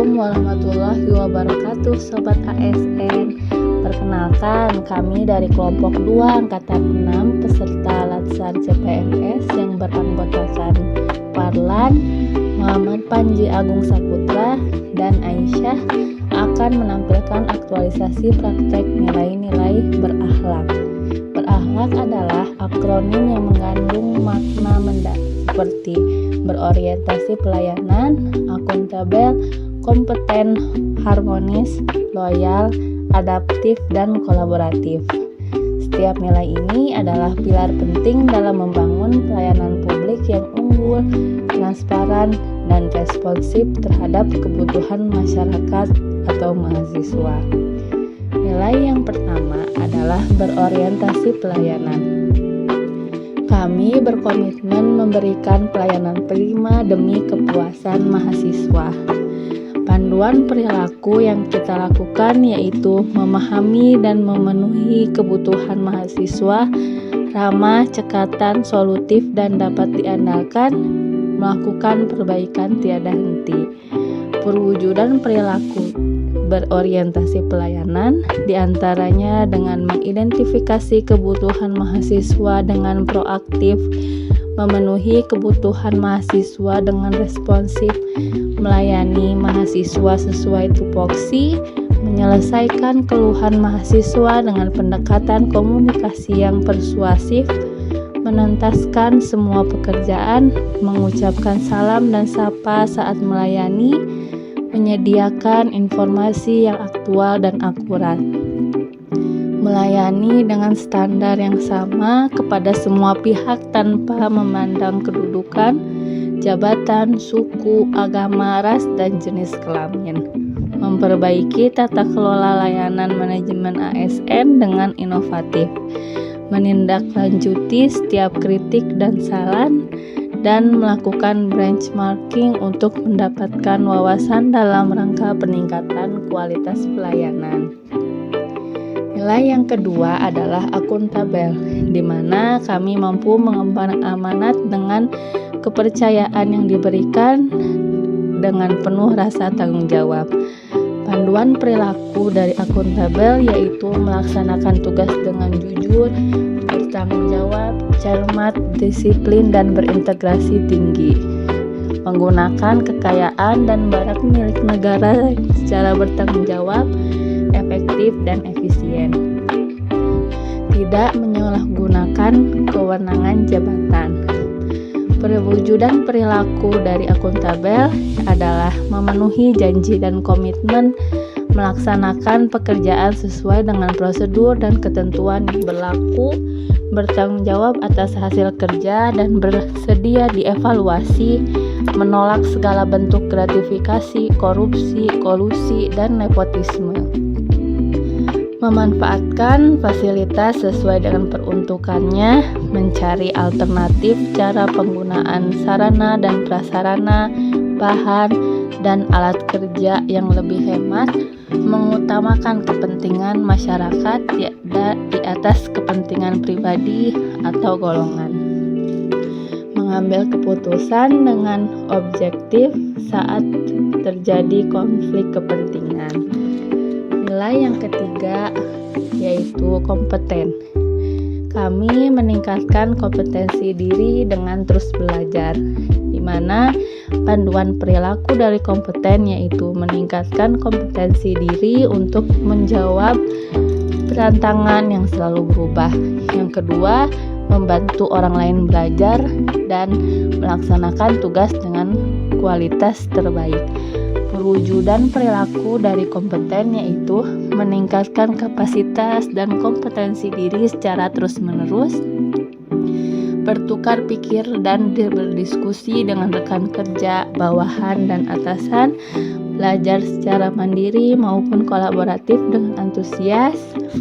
Assalamualaikum warahmatullahi wabarakatuh Sobat ASN. Perkenalkan, kami dari kelompok 2 Angkatan 6 peserta latihan CPNS yang beranggotakan Parlan, Muhammad Panji Agung Saputra, dan Aisyah akan menampilkan aktualisasi praktek nilai-nilai berakhlak. Berakhlak adalah akronim yang mengandung makna mendalam seperti berorientasi pelayanan, akuntabel, kompeten, harmonis, loyal, adaptif, dan kolaboratif. Setiap nilai ini adalah pilar penting dalam membangun pelayanan publik yang unggul, transparan, dan responsif terhadap kebutuhan masyarakat atau mahasiswa. Nilai yang pertama adalah berorientasi pelayanan. Kami berkomitmen memberikan pelayanan prima demi kepuasan mahasiswa. Panduan perilaku yang kita lakukan yaitu memahami dan memenuhi kebutuhan mahasiswa, ramah, cekatan, solutif, dan dapat diandalkan, melakukan perbaikan tiada henti. Perwujudan perilaku berorientasi pelayanan diantaranya dengan mengidentifikasi kebutuhan mahasiswa dengan proaktif, memenuhi kebutuhan mahasiswa dengan responsif, melayani mahasiswa sesuai tupoksi, menyelesaikan keluhan mahasiswa dengan pendekatan komunikasi yang persuasif, menuntaskan semua pekerjaan, mengucapkan salam dan sapa saat melayani, menyediakan informasi yang aktual dan akurat, melayani dengan standar yang sama kepada semua pihak tanpa memandang kedudukan, jabatan, suku, agama, ras, dan jenis kelamin, memperbaiki tata kelola layanan manajemen ASN dengan inovatif, menindaklanjuti setiap kritik dan saran, dan melakukan benchmarking untuk mendapatkan wawasan dalam rangka peningkatan kualitas pelayanan. Nilai yang kedua adalah akuntabel, di mana kami mampu mengemban amanat dengan kepercayaan yang diberikan dengan penuh rasa tanggung jawab. Panduan perilaku dari akuntabel yaitu melaksanakan tugas dengan jujur, bertanggung jawab, cermat, disiplin, dan berintegrasi tinggi. Menggunakan kekayaan dan barang milik negara secara bertanggung jawab, efektif, dan efisien. Tidak menyalahgunakan kewenangan jabatan. Perwujudan perilaku dari akuntabel adalah memenuhi janji dan komitmen, melaksanakan pekerjaan sesuai dengan prosedur dan ketentuan yang berlaku, bertanggung jawab atas hasil kerja dan bersedia dievaluasi, menolak segala bentuk gratifikasi, korupsi, kolusi, dan nepotisme. Memanfaatkan fasilitas sesuai dengan peruntukannya, mencari alternatif cara penggunaan sarana dan prasarana, bahan, dan alat kerja yang lebih hemat, mengutamakan kepentingan masyarakat di atas kepentingan pribadi atau golongan. Mengambil keputusan dengan objektif saat terjadi konflik kepentingan. Nilai yang ketiga yaitu kompeten. Kami meningkatkan kompetensi diri dengan terus belajar, di mana panduan perilaku dari kompeten yaitu meningkatkan kompetensi diri untuk menjawab tantangan yang selalu berubah. Yang kedua, membantu orang lain belajar dan melaksanakan tugas dengan kualitas terbaik. Perwujudan perilaku dari kompeten yaitu meningkatkan kapasitas dan kompetensi diri secara terus-menerus, bertukar pikir dan berdiskusi dengan rekan kerja, bawahan, dan atasan, belajar secara mandiri maupun kolaboratif dengan antusias,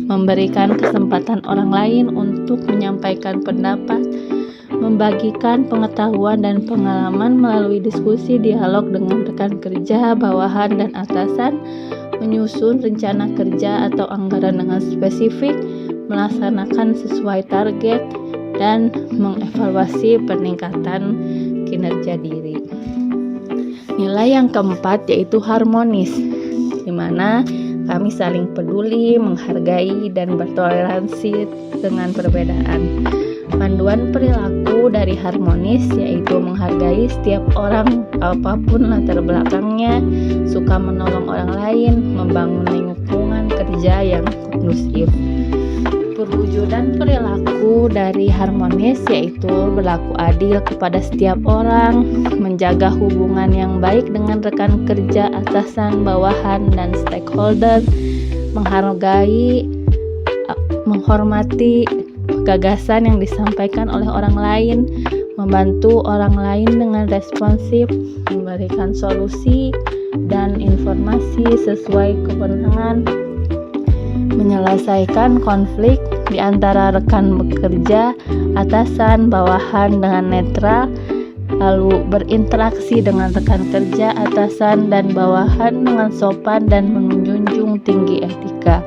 memberikan kesempatan orang lain untuk menyampaikan pendapat, membagikan pengetahuan dan pengalaman melalui diskusi dialog dengan rekan kerja, bawahan, dan atasan, menyusun rencana kerja atau anggaran dengan spesifik, melaksanakan sesuai target, dan mengevaluasi peningkatan kinerja diri. Nilai yang keempat yaitu harmonis, di mana kami saling peduli, menghargai, dan bertoleransi dengan perbedaan. Panduan perilaku dari harmonis yaitu menghargai setiap orang apapun latar belakangnya, suka menolong orang lain, membangun lingkungan kerja yang kondusif. Perwujudan perilaku dari harmonis yaitu berlaku adil kepada setiap orang, menjaga hubungan yang baik dengan rekan kerja, atasan, bawahan, dan stakeholder, menghargai, menghormati gagasan yang disampaikan oleh orang lain, membantu orang lain dengan responsif, memberikan solusi dan informasi sesuai kewenangan, menyelesaikan konflik di antara rekan bekerja, atasan, bawahan dengan netral, lalu berinteraksi dengan rekan kerja, atasan, dan bawahan dengan sopan dan menjunjung tinggi etika,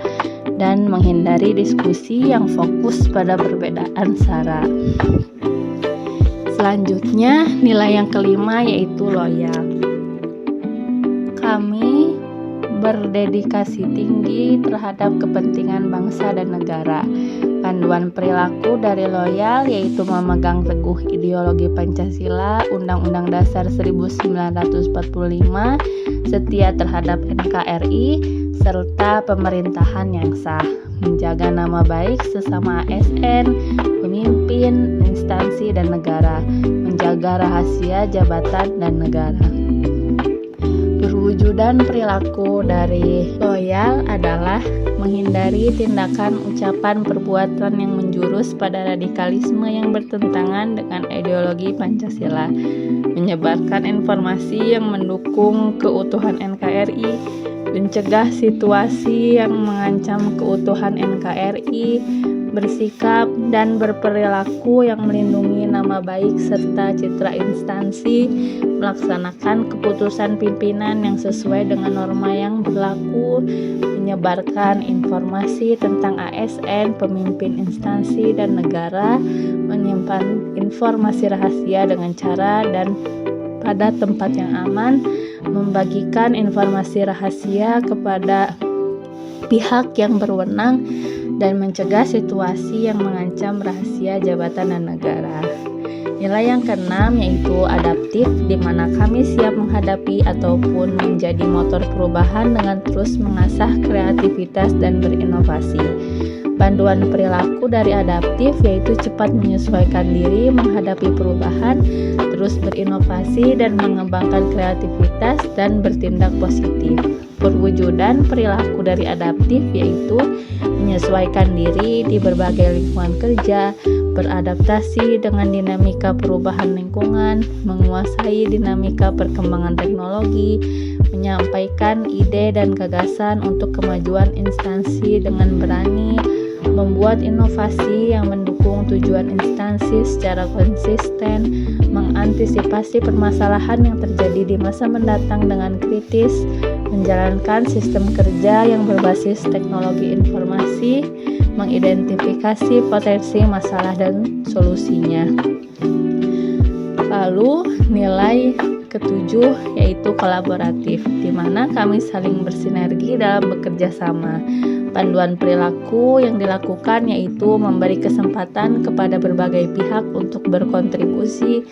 dan menghindari diskusi yang fokus pada perbedaan sara. Selanjutnya, nilai yang kelima yaitu loyal. Kami berdedikasi tinggi terhadap kepentingan bangsa dan negara. Panduan perilaku dari loyal yaitu memegang teguh ideologi Pancasila, Undang-Undang Dasar 1945, setia terhadap NKRI, serta pemerintahan yang sah, menjaga nama baik sesama ASN, pemimpin, instansi, dan negara, menjaga rahasia jabatan dan negara. Perwujudan perilaku dari loyal adalah menghindari tindakan, ucapan, perbuatan yang menjurus pada radikalisme yang bertentangan dengan ideologi Pancasila, menyebarkan informasi yang mendukung keutuhan NKRI, mencegah situasi yang mengancam keutuhan NKRI, bersikap dan berperilaku yang melindungi nama baik serta citra instansi, melaksanakan keputusan pimpinan yang sesuai dengan norma yang berlaku, menyebarkan informasi tentang ASN, pemimpin instansi dan negara, menyimpan informasi rahasia dengan cara dan pada tempat yang aman, membagikan informasi rahasia kepada pihak yang berwenang, dan mencegah situasi yang mengancam rahasia jabatan dan negara. Nilai yang keenam yaitu adaptif, di mana kami siap menghadapi ataupun menjadi motor perubahan dengan terus mengasah kreativitas dan berinovasi. Panduan perilaku dari adaptif yaitu cepat menyesuaikan diri menghadapi perubahan, terus berinovasi dan mengembangkan kreativitas dan bertindak positif. Perwujudan perilaku dari adaptif yaitu menyesuaikan diri di berbagai lingkungan kerja, beradaptasi dengan dinamika perubahan lingkungan, menguasai dinamika perkembangan teknologi, menyampaikan ide dan gagasan untuk kemajuan instansi dengan berani, membuat inovasi yang mendukung tujuan instansi secara konsisten, mengantisipasi permasalahan yang terjadi di masa mendatang dengan kritis, menjalankan sistem kerja yang berbasis teknologi informasi, mengidentifikasi potensi masalah dan solusinya. Lalu nilai ketujuh yaitu kolaboratif, di mana kami saling bersinergi dalam bekerja sama. Panduan perilaku yang dilakukan yaitu memberi kesempatan kepada berbagai pihak untuk berkontribusi,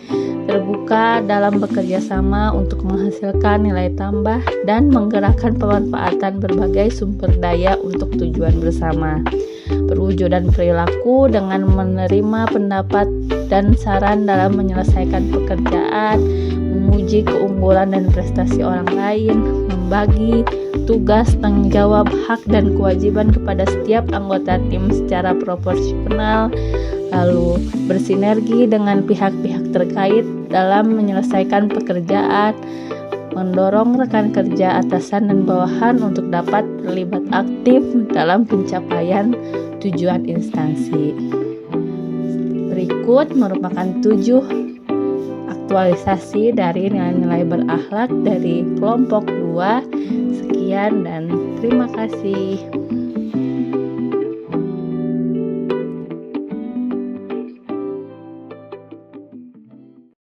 terbuka dalam bekerja sama untuk menghasilkan nilai tambah, dan menggerakkan pemanfaatan berbagai sumber daya untuk tujuan bersama. Perwujudan perilaku dengan menerima pendapat dan saran dalam menyelesaikan pekerjaan, memuji keunggulan dan prestasi orang lain, membagi tugas, tanggung jawab, hak, dan kewajiban kepada setiap anggota tim secara proporsional, lalu bersinergi dengan pihak-pihak terkait dalam menyelesaikan pekerjaan, mendorong rekan kerja, atasan, dan bawahan untuk dapat terlibat aktif dalam pencapaian tujuan instansi. Berikut merupakan 7 aktualisasi dari nilai-nilai berakhlak dari kelompok 2. Sekian dan terima kasih.